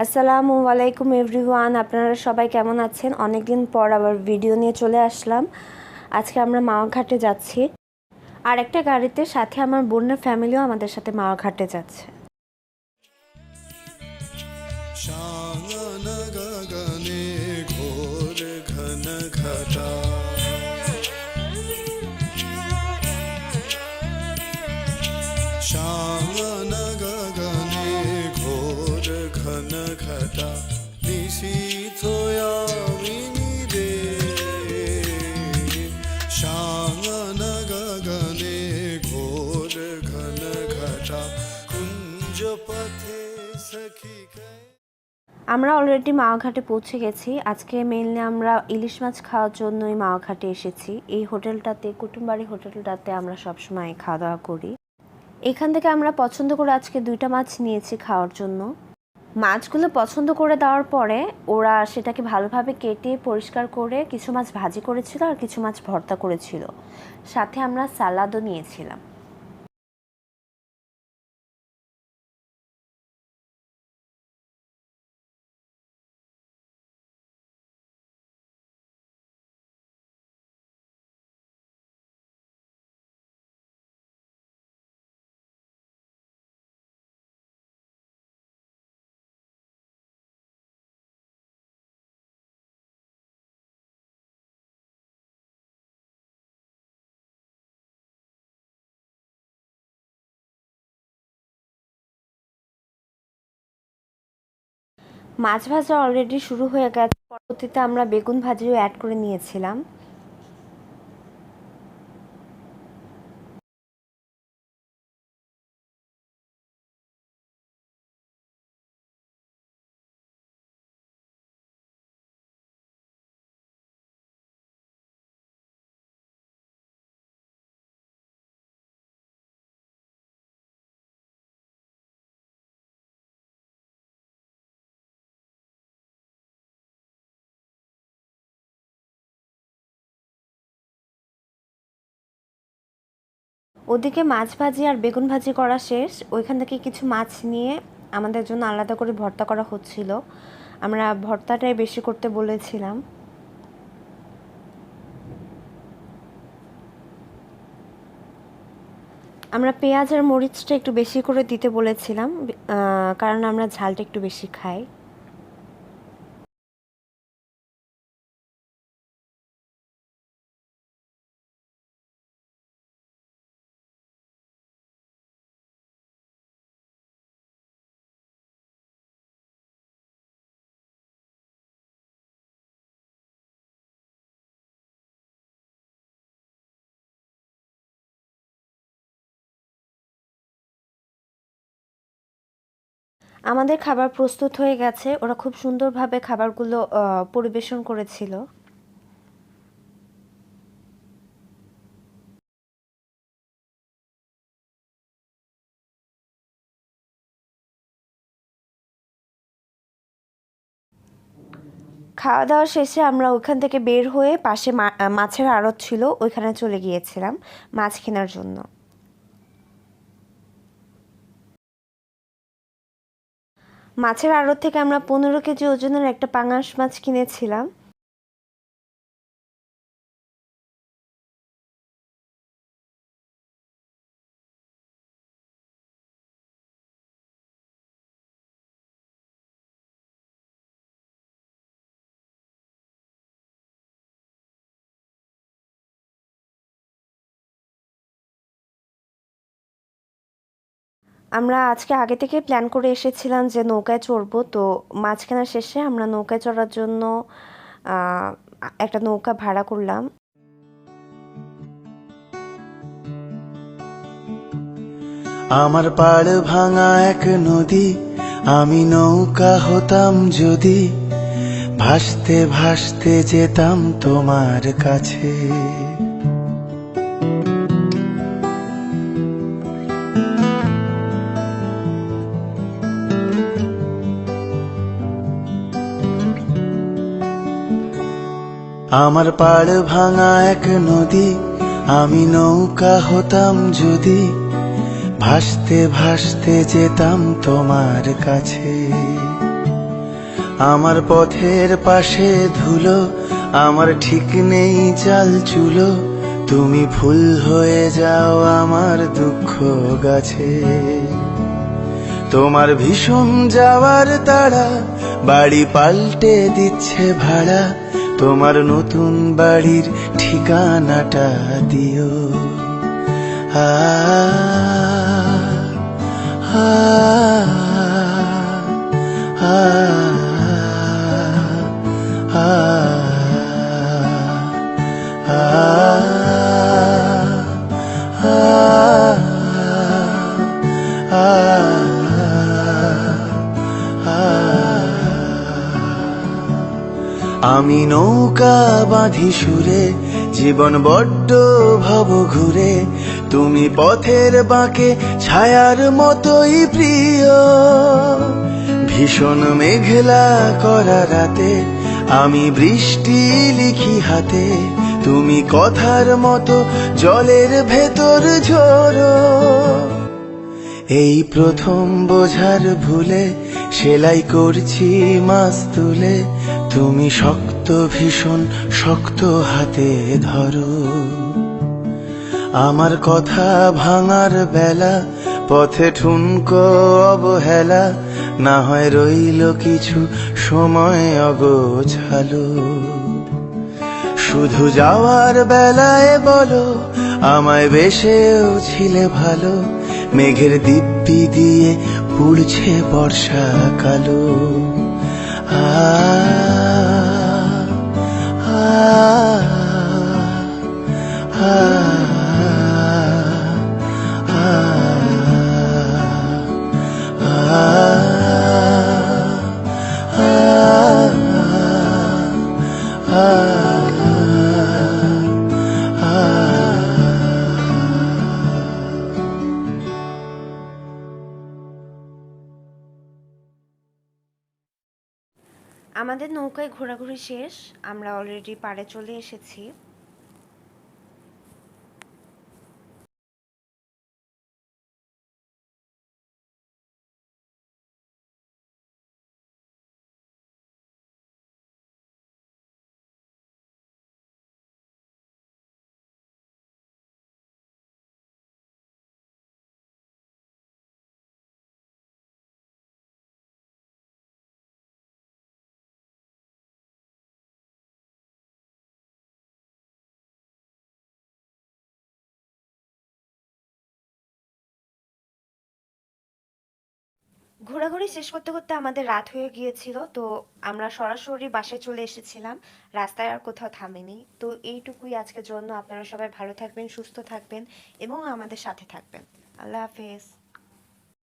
আসসালামু আলাইকুম এভরিওয়ান, আপনারা সবাই কেমন আছেন? অনেক দিন পর আবার ভিডিও নিয়ে চলে আসলাম। আজকে আমরা মাওয়া ঘাটে যাচ্ছি, আর একটা গাড়িতে সাথে আমার বোনের ফ্যামিলিও আমাদের সাথে মাওয়া ঘাটে যাচ্ছে। আমরা অলরেডি মাওয়া ঘাটে পৌঁছে গেছি। আজকে মেইনলি আমরা ইলিশ মাছ খাওয়ার জন্যই মাওয়া ঘাটে এসেছি। এই হোটেলটাতে, কুটুমবাড়ি হোটেলটাতে আমরা সবসময় খাওয়া দাওয়া করি। এখান থেকে আমরা পছন্দ করে আজকে 2টা মাছ নিয়েছি খাওয়ার জন্য। মাছগুলো পছন্দ করে দেওয়ার পরে ওরা সেটাকে ভালোভাবে কেটে পরিষ্কার করে কিছু মাছ ভাজি করেছিল আর কিছু মাছ ভর্তা করেছিল, সাথে আমরা সালাদও নিয়েছিলাম। মাছ ভাজা অলরেডি শুরু হয়ে গেছে, পরবর্তীতে আমরা বেগুন ভাজিও অ্যাড করে নিয়েছিলাম। ওদিকে মাছ ভাজি আর বেগুন ভাজি করা শেষ। ওইখান থেকে কিছু মাছ নিয়ে আমাদের জন্য আলাদা করে ভর্তা করা হচ্ছিল। আমরা ভর্তাটাই বেশি করতে বলেছিলাম। আমরা পেঁয়াজ আর মরিচটা একটু বেশি করে দিতে বলেছিলাম, কারণ আমরা ঝালটা একটু বেশি খাই। আমাদের খাবার প্রস্তুত হয়ে গেছে। ওরা খুব সুন্দরভাবে খাবারগুলো পরিবেশন করেছিল। খাওয়া দাওয়া শেষে আমরা ওইখান থেকে বের হয়ে পাশে মাছের আড়ত ছিল, ওইখানে চলে গিয়েছিলাম মাছ কেনার জন্য। মাছের আড়ত থেকে আমরা 15 কেজি ওজনের একটা পাঙাশ মাছ কিনেছিলাম। আমরা আজকে আগে থেকে প্ল্যান করে এসেছিলাম যে নৌকায় চড়বো, তো মাছ কেনার শেষে আমরা নৌকায় চড়ার জন্য একটা নৌকা ভাড়া করলাম। আমার পাড় ভাঙা এক নদী, আমি নৌকা হতাম যদি, ভাসতে ভাসতে যেতাম তোমার কাছে। আমার পাড় ভাঙা এক নদী, আমি নৌকা হতাম যদি, ভাসতে ভাসতে যেতাম তোমার কাছে। আমার পথের পাশে ধুলো, আমার ঠিক নেই চাল চুলো, তুমি ফুল হয়ে যাও আমার দুঃখ গাছে। তোমার ভীষণ যাওয়ার তাড়া বাড়ি পাল্টে দিচ্ছে ভাড়া, তোমার নতুন বাড়ির ঠিকানাটা দিও। আ আ আ আমি নৌকা বাঁধি সুরে, জীবন বড্ড ভব ঘুরে, তুমি পথের বাঁকে ছায়ার মতোই প্রিয়। ভীষণ মেঘলা করা রাতে আমি বৃষ্টি লিখি হাতে, তুমি কথার মতো জলের ভেতর ঝরো। এই প্রথম বোঝার ভুলে সেলাই করছি মাছ তুলে, তুমি শক্ত ভীষণ শক্ত হাতে ধরো। আমার কথা ভাঙার বেলা পথে ঠুনকো অবহেলা, না হয় রইল কিছু সময় অগোছালো। শুধু যাওয়ার বেলায় বলো আমায় বেশেও ছিলে ভালো, মেঘের দিব্যি দিয়ে পুড়ছে বর্ষা কালো। আ আ আ আমাদের নৌকায় ঘোরাঘুরি শেষ, আমরা অলরেডি পাড়ে চলে এসেছি। ঘোরাঘুরি শেষ করতে করতে আমাদের রাত হয়ে গিয়েছিল, তো আমরা সরাসরি বাসায় চলে এসেছিলাম, রাস্তায় আর কোথাও থামিনি। তো এইটুকুই আজকের জন্য। আপনারা সবাই ভালো থাকবেন, সুস্থ থাকবেন এবং আমাদের সাথে থাকবেন। আল্লাহ হাফেজ।